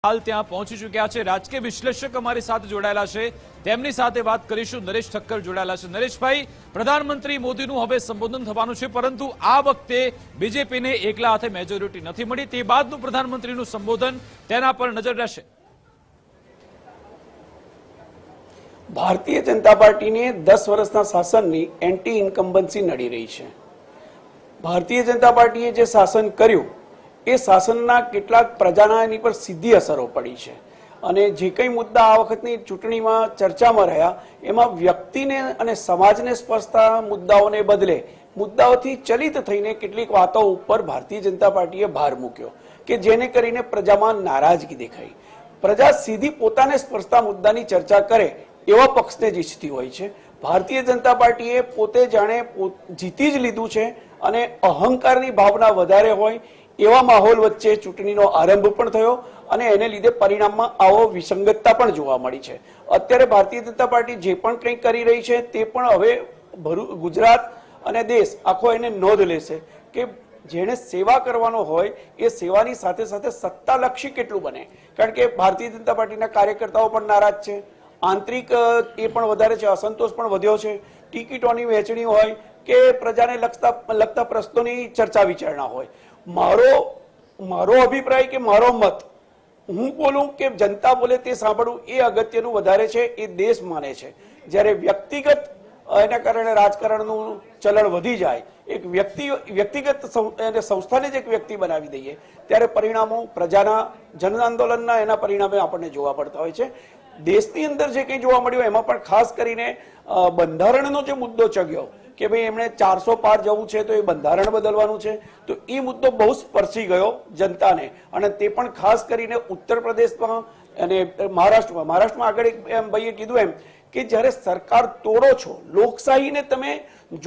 હાલ ત્યાં પહોંચી ચૂક્યા છે રાજકીય વિશ્લેષક અમારી સાથે જોડાયેલા છે, તેમની સાથે વાત કરીશું। નરેશ ઠક્કર જોડાયેલા છે। નરેશભાઈ, પ્રધાનમંત્રી મોદીનું હવે સંબોધન થવાનું છે, પરંતુ આ વખતે બીજેપીને એકલા હાથે મેજોરિટી નથી મળી, તે બાદનું પ્રધાનમંત્રીનું સંબોધન તેના પર નજર રહેશે। ભારતીય જનતા પાર્ટીને 10 વર્ષના શાસનની એન્ટી ઇન્કમ્બન્સી નડી રહી છે। ભારતીય જનતા પાર્ટીએ જે શાસન કર્યું એ શાસનના કેટલાક પ્રજાના એની પર સીધી અસરો પડી છે અને જે કંઈ મુદ્દા આ વખતની ચૂંટણીમાં ચર્ચામાં રહ્યા એમાં વ્યક્તિને અને સમાજને સ્પર્શતા મુદ્દાઓને બદલે મુદ્દાઓથી ચલિત થઈને કેટલીક વાતો ઉપર ભારતીય જનતા પાર્ટીએ ભાર મૂક્યો કે જેને કરીને પ્રજામાં નારાજગી દેખાઈ। પ્રજા સીધી પોતાને સ્પર્શતા મુદ્દાની ચર્ચા કરે એવા પક્ષને જ ઈચ્છતી હોય છે। ભારતીય જનતા પાર્ટીએ પોતે જાણે જીતી જ લીધું છે અને અહંકારની ભાવના વધારે હોય એવા માહોલ વચ્ચે ચૂંટણીનો આરંભ પણ થયો અને એને લીધે પરિણામમાં આવો વિસંગતતા પણ જોવા મળી છે। અત્યારે ભારતીય જનતા પાર્ટી જે પણ કંઈ કરી રહી છે તે પણ હવે ગુજરાત અને દેશ આખો એને નોંધ લેશે કે જેણે સેવા કરવાનો હોય એ સેવાની સાથે સાથે સત્તાલક્ષી કેટલું બને, કારણ કે ભારતીય જનતા પાર્ટીના કાર્યકર્તાઓ પણ નારાજ છે, આંતરિક એ પણ વધારે છે, અસંતોષ પણ વધ્યો છે। ટિકિટોની વહેંચણી હોય કે પ્રજાને લગતા પ્રશ્નોની ચર્ચા વિચારણા હોય, મારો અભિપ્રાય કે મારો મત હું બોલું કે જનતા બોલે તે સાંભળવું એ અગત્યનું વધારે છે, એ દેશ માને છે। જ્યારે વ્યક્તિગત એના કારણે રાજકારણનું ચલણ વધી જાય, એક વ્યક્તિગત સંસ્થાને જ એક વ્યક્તિ બનાવી દઈએ ત્યારે પરિણામો પ્રજાના જન આંદોલનના એના પરિણામે આપણને જોવા પડતા હોય છે। દેશની અંદર જે કંઈ જોવા મળ્યું એમાં પણ ખાસ કરીને બંધારણનો જે મુદ્દો ચગ્યો કે ભાઈ એમણે 400 પાર જવું છે તો એ બંધારણ બદલવાનું છે, તો એ મુદ્દો બહુ સ્પર્શી ગયો જનતાને અને તે પણ ખાસ કરીને ઉત્તર પ્રદેશમાં અને મહારાષ્ટ્રમાં આગળ એમ ભાઈએ કીધું એમ કે જ્યારે સરકાર તોડો છો, લોકશાહીને તમે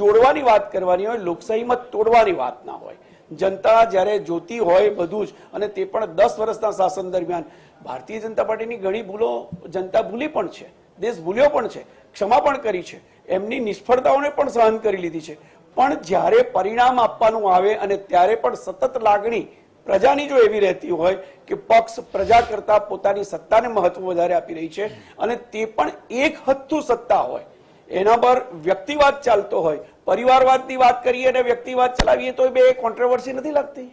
જોડવાની વાત કરવાની હોય, લોકશાહીમાં તોડવાની વાત ના હોય। જનતા જ્યારે જોતી હોય બધું જ, અને તે પણ 10 વર્ષના શાસન દરમિયાન ભારતીય જનતા પાર્ટીની ઘણી ભૂલો જનતા ભૂલી પણ છે, દેશ ભૂલ્યો પણ છે, ક્ષમા પણ કરી છે, એમની નિષ્ફળતાઓને પણ સહન કરી લીધી છે, પણ જ્યારે પરિણામ આપવાનું આવે અને ત્યારે પણ સતત લાગણી પ્રજાની જો એવી રહેતી હોય કે પક્ષ પ્રજા કરતા પોતાની સત્તાને મહત્વ વધારે આપી રહી છે અને તે પણ એક હદથી સત્તા હોય, એના પર વ્યક્તિવાદ ચાલતો હોય, પરિવારવાદની વાત કરીએ અને વ્યક્તિવાદ ચલાવીએ તો બે કોન્ટ્રોવર્સી નથી લાગતી।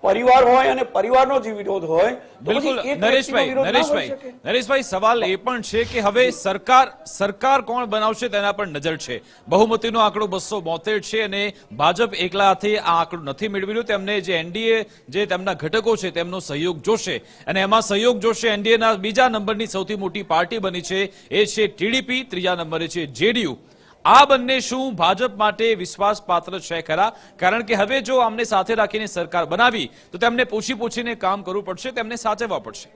પરિવાર હોય અને પરિવારનો જે વિરોધ હોય, બિલકુલ નરેશભાઈ, સવાલ એ પણ છે કે હવે સરકાર કોણ બનાવશે તેના પર નજર છે। બહુમતીનો આંકડો 272 છે અને ભાજપ એકલા હાથે આ આંકડો નથી મેળવી રહ્યું, તેમને જે એનડીએ જે તેમના ઘટકો છે તેમનો સહયોગ જોશે અને એમાં સહયોગ જોશે। એનડીએના બીજા નંબરની સૌથી મોટી પાર્ટી બની છે એ છે ટીડીપી, ત્રીજા નંબરે છે જેડીયુ। આ બંને શું ભાજપ માટે વિશ્વાસપાત્ર છે ખરા? કારણ કે હવે જો આમને સાથે રાખીને સરકાર બનાવી તો તેમને પૂછીને કામ કરવું પડશે, તેમને સાચવવા પડશે।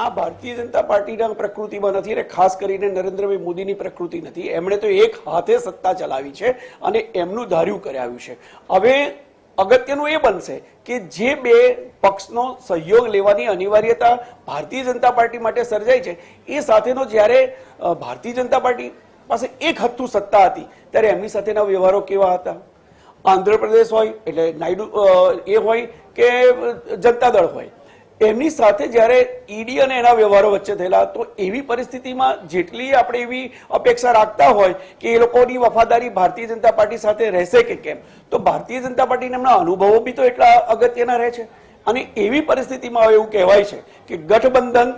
આ ભારતીય જનતા પાર્ટીના પ્રકૃતિમાં નથી અને ખાસ કરીને નરેન્દ્રભાઈ મોદીની પ્રકૃતિ નથી। એમણે તો એક હાથે સત્તા ચલાવી છે અને એમનું ધાર્યું કરાવ્યું છે। હવે અગત્યનું એ બનશે કે જે બે પક્ષનો સહયોગ લેવાની અનિવાર્યતા ભારતીય જનતા પાર્ટી માટે સર્જાય છે એ સાથેનો જ્યારે ભારતીય જનતા પાર્ટી પાસે એક હદથી સત્તા હતી ત્યારે એમની સાથેના વ્યવહારો કેવા હતા? આંધ્રપ્રદેશ હોય એટલે નાયડુ એ હોય કે જનતા દળ હોય, એમની સાથે જ્યારે ઈડી અને એના વ્યવહારો વચ્ચે થયેલા, તો એવી પરિસ્થિતિમાં જેટલી આપણે એવી અપેક્ષા રાખતા હોય કે એ લોકોની વફાદારી ભારતીય જનતા પાર્ટી સાથે રહેશે કે કેમ, તો ભારતીય જનતા પાર્ટીના એમના અનુભવો બી તો એટલા અગત્યના રહે છે। અને એવી પરિસ્થિતિમાં હવે એવું કહેવાય છે કે ગઠબંધન,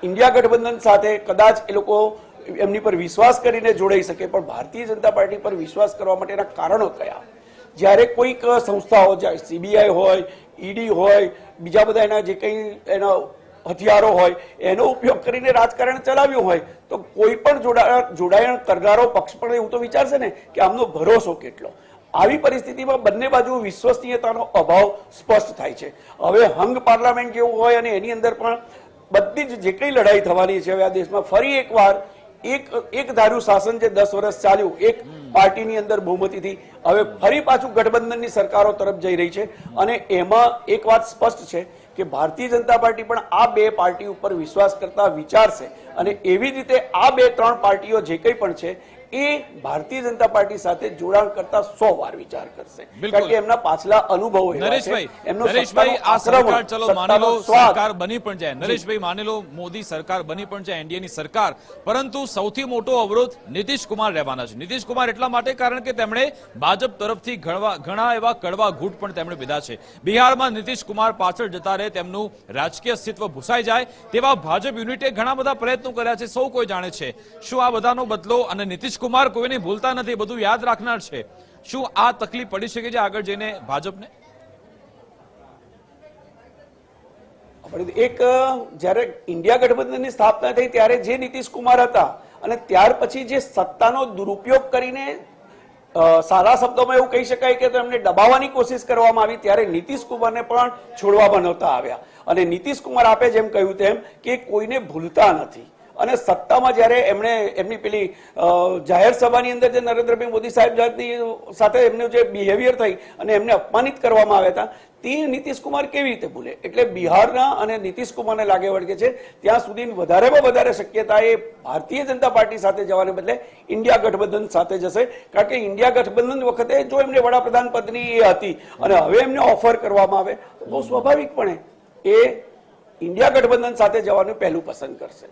ઇન્ડિયા ગઠબંધન સાથે કદાચ એ લોકો એમની પર વિશ્વાસ કરીને જોડાઈ શકે, પણ ભારતીય જનતા પાર્ટી પર વિશ્વાસ કરવા માટેના કારણો કયા? જ્યારે કોઈક સંસ્થાઓ જાય, સીબીઆઈ હોય, ઈડી હોય, બીજા બધા એના જે કંઈ એના હથિયારો હોય એનો ઉપયોગ કરીને રાજકારણ ચલાવ્યું હોય તો કોઈ પણ જોડાણ કરનારો પક્ષ પણ એવું તો વિચારશે ને કે આમનો ભરોસો કેટલો। આવી પરિસ્થિતિમાં બંને બાજુ વિશ્વસનીયતાનો અભાવ સ્પષ્ટ થાય છે। હવે હંગ પાર્લામેન્ટ જેવું હોય અને એની અંદર પણ બધી જ જે કંઈ લડાઈ થવાની છે, હવે આ દેશમાં ફરી એકવાર એક ધાર્યું શાસન જે 10 વર્ષ ચાલ્યું એક પાર્ટીની અંદર બહુમતીથી, હવે ફરી પાછું ગઠબંધનની સરકારો તરફ જઈ રહી છે અને એમાં એક વાત સ્પષ્ટ છે કે ભારતીય જનતા પાર્ટી પણ આ બે પાર્ટી ઉપર વિશ્વાસ કરતા વિચારશે અને એવી રીતે આ 2-3 પાર્ટીઓ જે કંઈ પણ છે એ ભારતીય જનતા પાર્ટી સાથે જોડાણ કરતા 100 વાર વિચાર કરશે, બિલકુલ. કારણ કે એમના પાછલા અનુભવો એવા છે. નરેશભાઈ, એમનો નરેશભાઈ, આ સત્તાનો સરકાર ચલો માની લો સત્તાનો સ્વાદ. સરકાર બની પણ જાય, નરેશભાઈ માની લો મોદી સરકાર બની પણ જાય, એનડીએની સરકાર, પરંતુ સૌથી મોટો અવરોધ નીતિશ કુમાર રહેવાના છે. નીતિશ કુમાર એટલા માટે કારણ કે તેમણે ભાજપ તરફથી ઘણા એવા કડવા ઘૂંટ પણ તેમણે પીધા છે. બિહારમાં નીતિશ કુમાર પાછળ જતા રહે, તેમનું રાજકીય અસ્તિત્વ ભૂસાઈ જાય તેવા ભાજપ યુનિટે ઘણા બધા પ્રયત્નો કર્યા છે. સૌ કોઈ જાણે છે. શું આ બધાનો બદલો, અને નીતિશ કુમાર કોઈને ભૂલતા નથી, બધું યાદ રાખનાર છે, શું આ તકલીફ પડી શકે છે આગળ જઈને ભાજપને? એક જ્યારે ઇન્ડિયા ગઠબંધનની સ્થાપના થઈ ત્યારે જે નીતિશ કુમાર હતા અને ત્યાર પછી જે સત્તાનો દુરુપયોગ કરીને સારા શબ્દોમાં એવું કહી શકાય કે તેમને દબાવવાની કોશિશ કરવામાં આવી, ત્યારે નીતિશ કુમારને પણ છોડવા નહોતા આવ્યા. અને નીતિશ કુમાર આપે જેમ કહ્યું તેમ કે કોઈને ભૂલતા નથી. અને સત્તામાં જ્યારે એમણે એમની પેલી જાહેર સભાની અંદર જે નરેન્દ્રભાઈ મોદી સાહેબ સાથે એમનું જે બિહેવિયર થઈ અને એમને અપમાનિત કરવામાં આવ્યા હતા, તે નીતિશ કુમાર કેવી રીતે ભૂલે? એટલે બિહારના અને નીતિશ કુમારને લાગે વળગે છે ત્યાં સુધી વધારેમાં વધારે શક્યતા એ ભારતીય જનતા પાર્ટી સાથે જવાને બદલે ઇન્ડિયા ગઠબંધન સાથે જશે. કારણ કે ઇન્ડિયા ગઠબંધન વખતે જો એમને વડાપ્રધાન પદની એ હતી અને હવે એમને ઓફર કરવામાં આવે તો બહુ સ્વાભાવિકપણે એ ઇન્ડિયા ગઠબંધન સાથે જવાનું પહેલું પસંદ કરશે.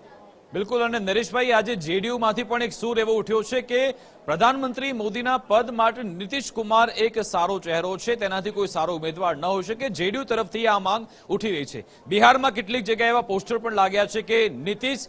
બિલકુલ. અને નરેશભાઈ, આજે જેડીયુ માંથી પણ એક સૂર એવો ઉઠ્યો છે કે પ્રધાનમંત્રી મોદીના પદ માટે નીતિશ કુમાર એક સારો ચહેરો છે, તેનાથી કોઈ સારો ઉમેદવાર ન હોઈ શકે. જેડીયુ તરફથી આ માંગ ઉઠી રહી છે. બિહારમાં કેટલીક જગ્યાએ એવા પોસ્ટર પણ લાગ્યા છે કે નીતિશ